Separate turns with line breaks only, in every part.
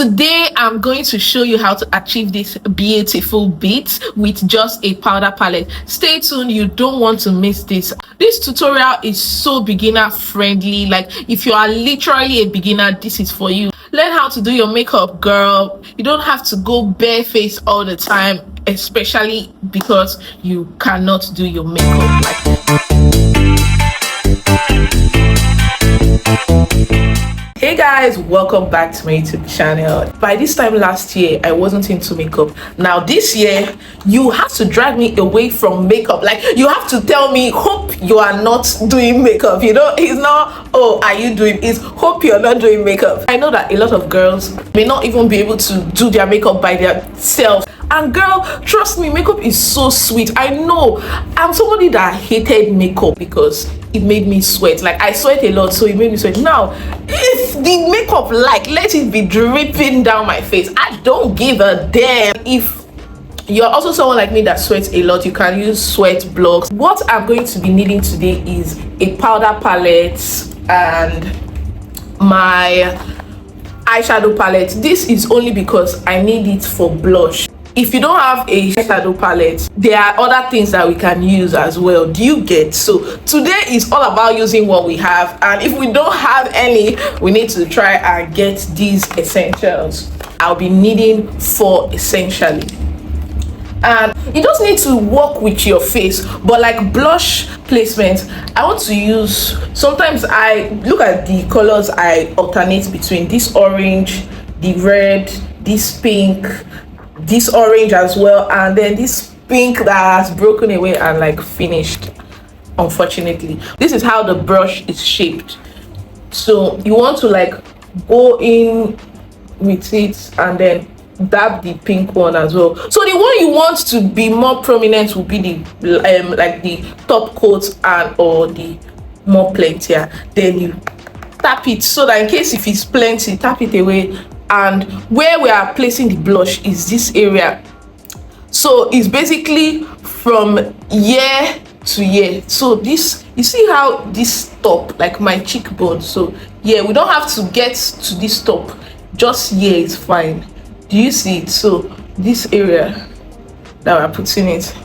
Today I'm going to show you how to achieve this beautiful beat with just a powder palette. Stay tuned, you don't want to miss this. This tutorial is so beginner friendly. Like if you are literally a beginner, this is for you. Learn how to do your makeup, girl. You don't have to go barefaced all the time, especially because you cannot do your makeup. Hey guys, welcome back to my YouTube channel. By this time last year, I wasn't into makeup. Now this year, you have to drag me away from makeup. Like you have to tell me, hope you are not doing makeup. You know, it's not, oh, are you doing? It's hope you're not doing makeup. I know that a lot of girls may not even be able to do their makeup by themselves. And girl, trust me, makeup is so sweet. I know I'm somebody that hated makeup because it made me sweat. Like I sweat a lot, so it made me sweat. Now if the makeup, like, let it be dripping down my face, I don't give a damn. If you're also someone like me that sweats a lot, you can use sweat blocks. What I'm going to be needing today is a powder palette and my eyeshadow palette. This is only because I need it for blush. If you don't have a eyeshadow palette, there are other things that we can use as well. Do you get? So today is all about using what we have, and if we don't have any, we need to try and get these essentials. I'll be needing 4 essentially, and you just need to work with your face. But like blush placement, I want to use, sometimes I look at the colors, I alternate between this orange, the red, this pink, this orange as well, and then this pink that has broken away and like finished, unfortunately. This is how the brush is shaped, so you want to like go in with it and then dab the pink one as well. So the one you want to be more prominent will be the like the top coat and or the more plentier. Then you tap it so that in case if it's plenty, tap it away. And where we are placing the blush is this area, so it's basically from ear to ear. So this, you see how this top, like my cheekbone, so yeah, we don't have to get to this top, just here is fine. Do you see it? So this area that we're putting it,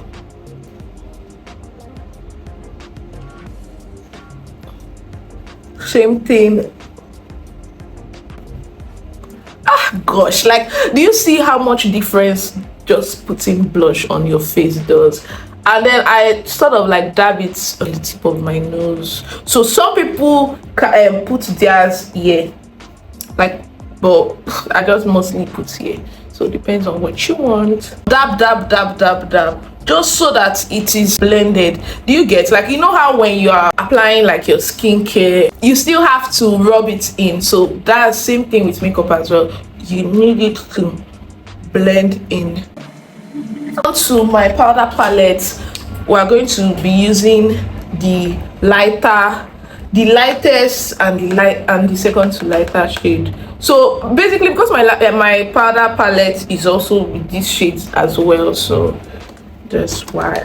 same thing. Gosh, like, do you see how much difference just putting blush on your face does? And then I sort of like dab it on the tip of my nose. So some people can put theirs here, like, but I just mostly put here, so it depends on what you want. Dab dab dab dab dab, just so that it is blended. Do you get? Like, you know how when you are applying like your skincare, you still have to rub it in. So that's same thing with makeup as well. You need it to blend in. Onto my powder palette, we're going to be using the lightest and the second to lighter shade. So basically, because my powder palette is also with these shades as well, so that's why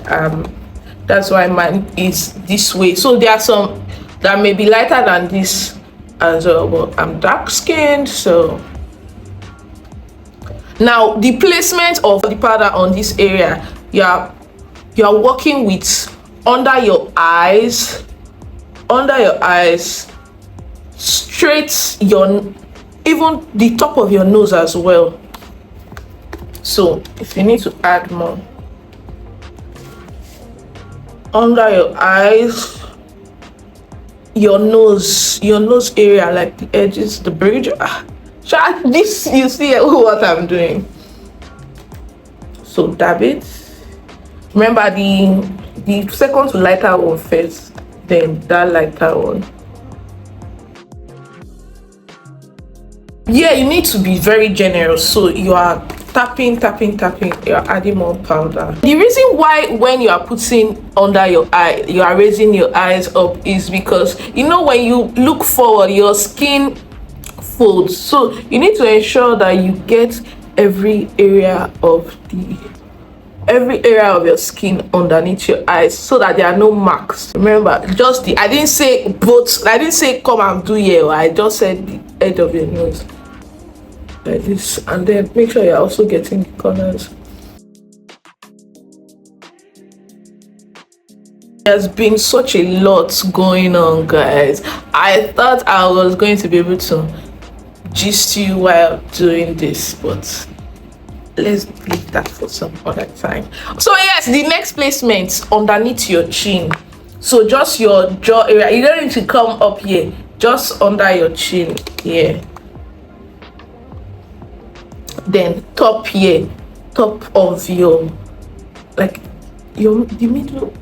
mine is this way. So there are some that may be lighter than this as well, but I'm dark skinned, so now the placement of the powder on this area, you're working with under your eyes, straight even the top of your nose as well. So if you need to add more under your eyes, your nose area, like the edges, the bridge. This, you see what I'm doing. So dab it. Remember the second to lighter one first, then that lighter one. Yeah, you need to be very generous, so you are tapping, you're adding more powder. The reason why when you are putting under your eye, you are raising your eyes up, is because, you know, when you look forward, your skin folds, so you need to ensure that you get every area of your skin underneath your eyes, so that there are no marks. Remember, just I didn't say come and do here, I just said the edge of your nose. like this, and then make sure you're also getting the corners. There's been such a lot going on, guys. I thought I was going to be able to gist you while doing this, but let's leave that for some other time. So yes, the next placement underneath your chin, so just your jaw area. You don't need to come up here, just under your chin here. Then top here, top of your, like the middle.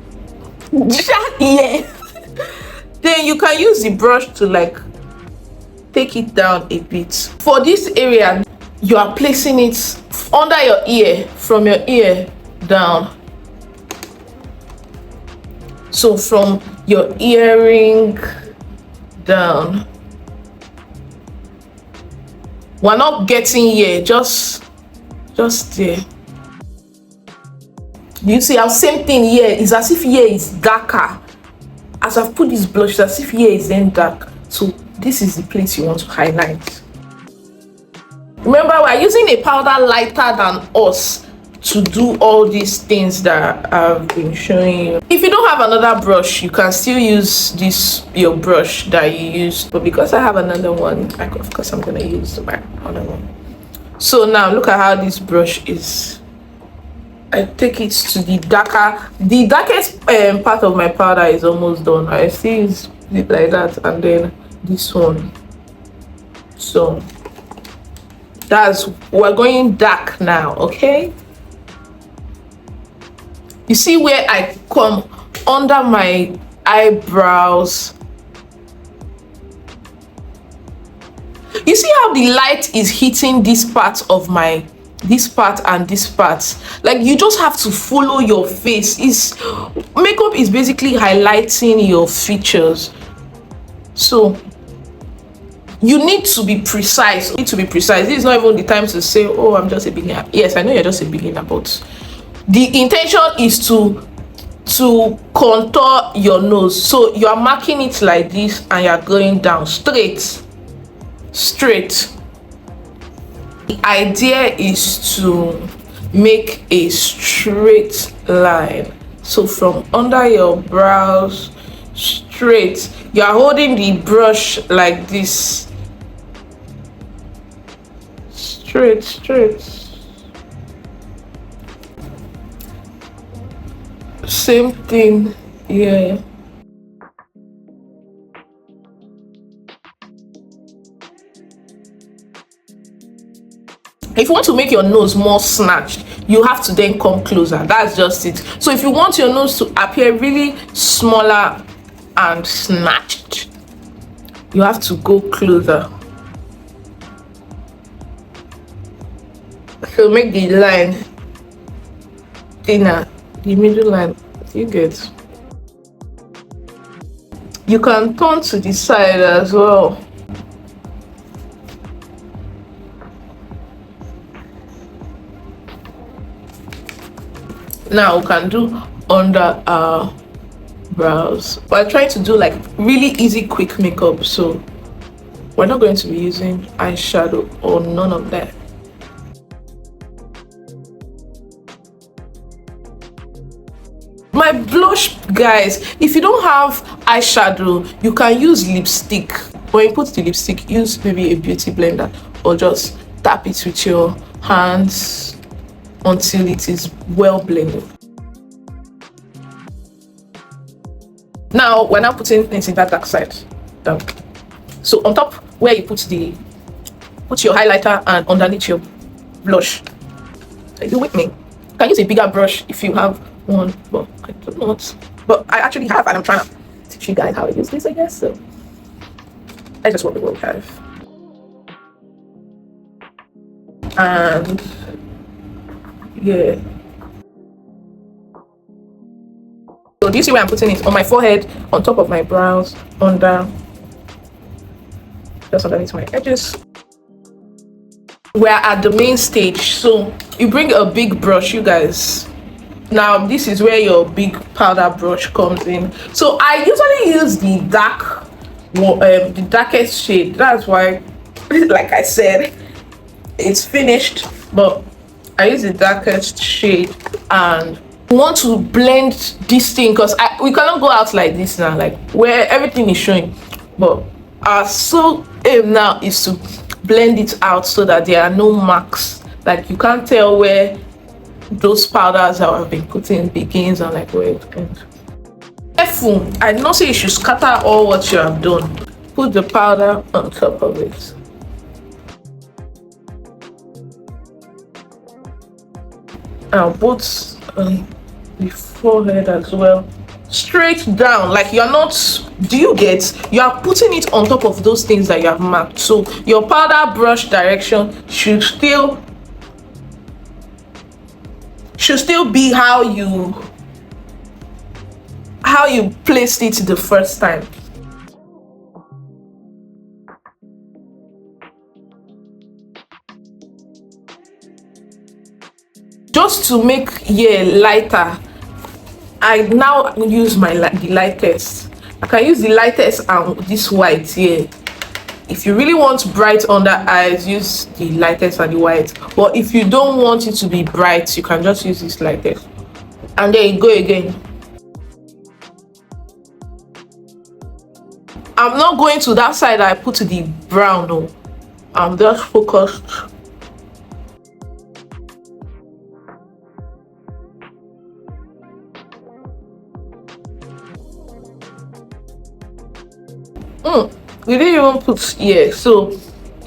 Yeah. Then you can use the brush to like take it down a bit. For this area, you are placing it under your ear, from your ear down. So from your earring down. We're not getting here, just there. You see how same thing here is, as if here is darker. As I've put this blush, as if here is then dark. So this is the place you want to highlight. Remember, we're using a powder lighter than us to do all these things that I've been showing you. If you don't have another brush, you can still use this, your brush that you used. But because I have another one, of course I'm gonna use my other one. So now look at how this brush is. I take it to the darkest part of my powder is almost done. I see it like that, and then this one. So we're going dark now, okay? You see where I come under my eyebrows? You see how the light is hitting this part of this part and this part? Like, you just have to follow your face. Makeup is basically highlighting your features, so you need to be precise. This is not even the time to say, oh, I'm just a beginner. Yes, I know you're just a beginner, but the intention is to contour your nose. So you are marking it like this, and you're going down straight. The idea is to make a straight line. So from under your brows straight, you are holding the brush like this, straight. Same thing here. If you want to make your nose more snatched, you have to then come closer. That's just it. So if you want your nose to appear really smaller and snatched, you have to go closer. So make the line thinner, the middle line. You get. You can turn to the side as well. Now we can do under our brows. We're trying to do like really easy, quick makeup, so we're not going to be using eyeshadow or none of that. My blush, guys, if you don't have eyeshadow, you can use lipstick. When you put the lipstick, use maybe a beauty blender, or just tap it with your hands until it is well blended. Now we're now putting things in that dark side down. So on top where you put your highlighter, and underneath your blush. Are you with me? You can use a bigger brush if you have one, but I don't know. But I actually have, and I'm trying to teach you guys how to use this, I guess. So that's just what we will have. And yeah. So do you see where I'm putting it? On my forehead, on top of my brows, just underneath my edges. We're at the main stage, so you bring a big brush, you guys. Now this is where your big powder brush comes in. So I usually use the darkest shade. That's why, like I said, it's finished, but I use the darkest shade. And we want to blend this thing because we cannot go out like this now, like where everything is showing. But our sole aim now is to blend it out so that there are no marks, like you can't tell where those powders that have been put in begins and like where it ends. Careful, I did not say you should scatter all what you have done. Put the powder on top of it. And put the forehead as well, straight down, like you're not, do you get, you are putting it on top of those things that you have marked, so your powder brush direction should still be how you placed it the first time. Just to make lighter, I now use the lightest. I can use the lightest and this white here. If you really want bright under eyes, use the lightest and the white. But if you don't want it to be bright, you can just use this lightest. And there you go again. I'm not going to that side I put the brown, no. I'm just focused. We didn't even put here, so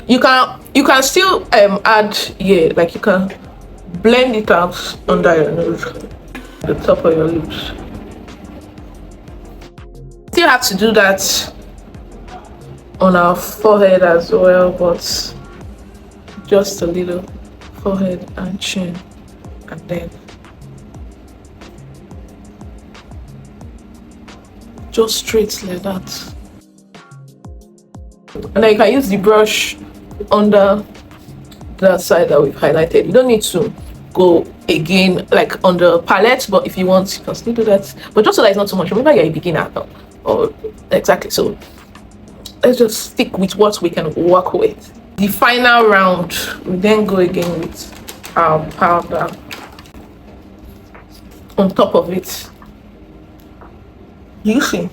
you can still add here, like you can blend it out under your nose, the top of your lips. Still have to do that on our forehead as well, but just a little forehead and chin, and then just straight like that. And then you can use the brush under the side that we've highlighted. You don't need to go again like on the palette, but if you want, you can still do that, but just so that it's not too much. Remember, you're a beginner, or exactly, so let's just stick with what we can work with. The final round, we then go again with our powder on top of it. You see,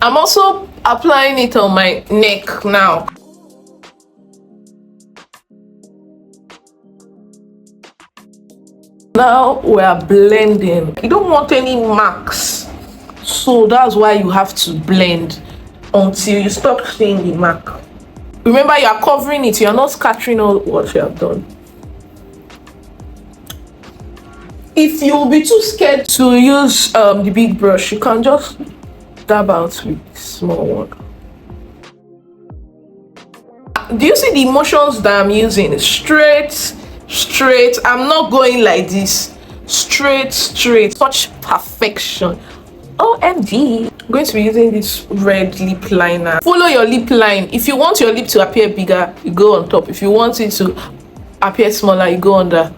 I'm also applying it on my neck now. Now we are blending. You don't want any marks, so that's why you have to blend until you stop seeing the mark. Remember, you are covering it, you are not scattering all what you have done. If you will be too scared to use the big brush, you can just dab out with the small one. Do you see the motions that I'm using? Straight. I'm not going like this. Straight. Such perfection. OMG. I'm going to be using this red lip liner. Follow your lip line. If you want your lip to appear bigger, you go on top. If you want it to appear smaller, you go under.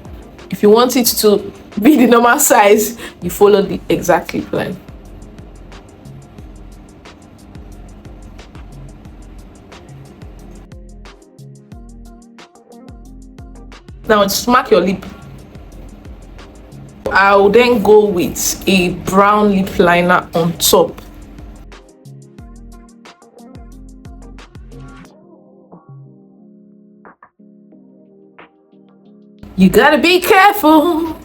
If you want it to be the normal size, you follow the exact lip line. Now smack your lip. I will then go with a brown lip liner on top. You gotta be careful.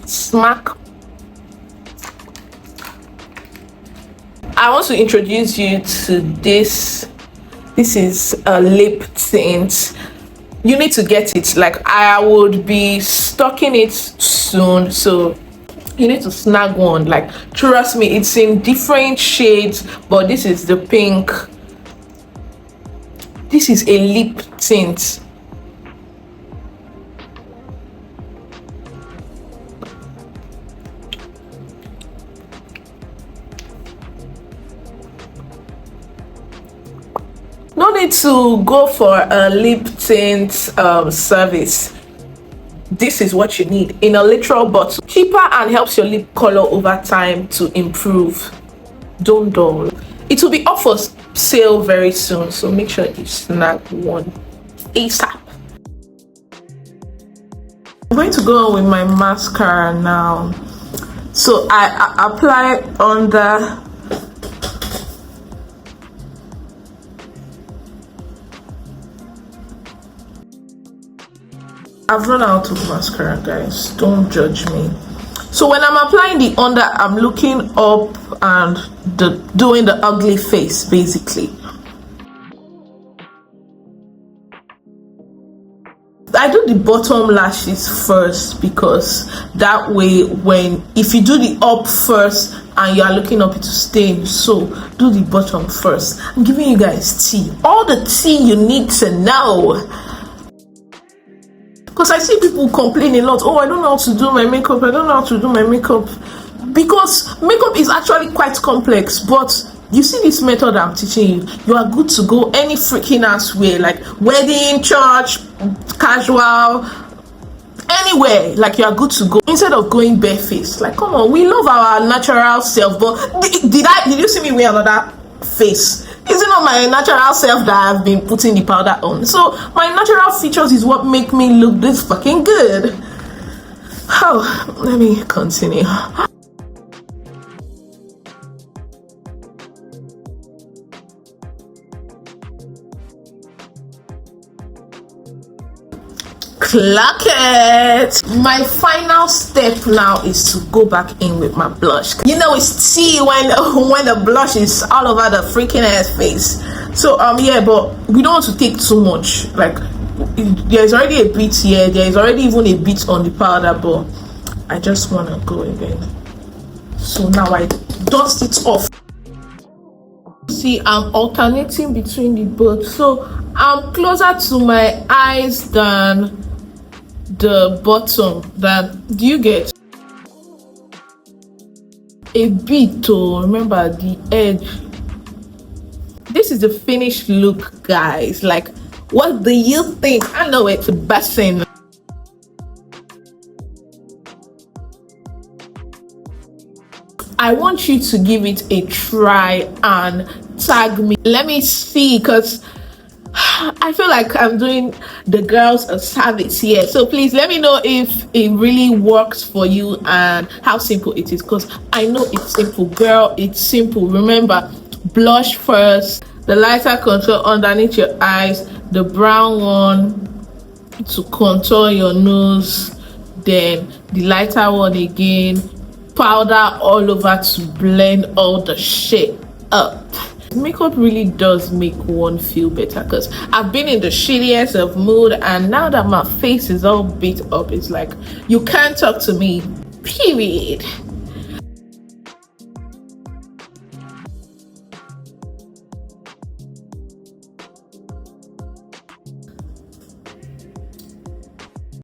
Smack. I want to introduce you to this. This is a lip tint. You need to get it. Like, I would be stocking it soon, so you need to snag one. Like, trust me, it's in different shades, but this is the pink. This is a lip tint. No need to go for a lip tint service. This is what you need in a literal bottle. Cheaper and helps your lip color over time to improve. Don't dull. It will be up for sale very soon, so make sure you snag one ASAP. I'm going to go on with my mascara now. So I apply under I've run out of mascara, guys. Don't judge me. So when I'm applying the under, I'm looking up and doing the ugly face, basically. I do the bottom lashes first, because that way, if you do the up first and you are looking up, it will stain. So do the bottom first. I'm giving you guys tea, all the tea you need to know. Because I see people complain a lot. Oh, I don't know how to do my makeup. I don't know how to do my makeup. Because makeup is actually quite complex. But you see this method I'm teaching you, you are good to go any freaking ass way. Like wedding, church, casual, anywhere. Like you are good to go. Instead of going barefaced. Like, come on, we love our natural self. But did you see me wear another face? Is it not my natural self that I've been putting the powder on? So my natural features is what make me look this fucking good. Oh, let me continue. Clock it. My final step now is to go back in with my blush. You know it's tea when the blush is all over the freaking ass face. So yeah, but we don't want to take too much. Like there's already a bit here, there is already even a bit on the powder, but I just want to go again. So now I dust it off. See, I'm alternating between the both, so I'm closer to my eyes than the bottom. Do you get a bit to remember the edge? This is the finished look, guys. Like, what do you think? I know it's busting. I want you to give it a try and tag me. Let me see, because I feel like I'm doing the girls a service here. So please let me know if it really works for you and how simple it is, because I know it's simple, girl. It's simple. Remember, blush first, the lighter contour underneath your eyes, the brown one to contour your nose, then the lighter one again, powder all over to blend all the shit up. Makeup really does make one feel better, because I've been in the shittiest of mood, and now that my face is all beat up, it's like you can't talk to me, period.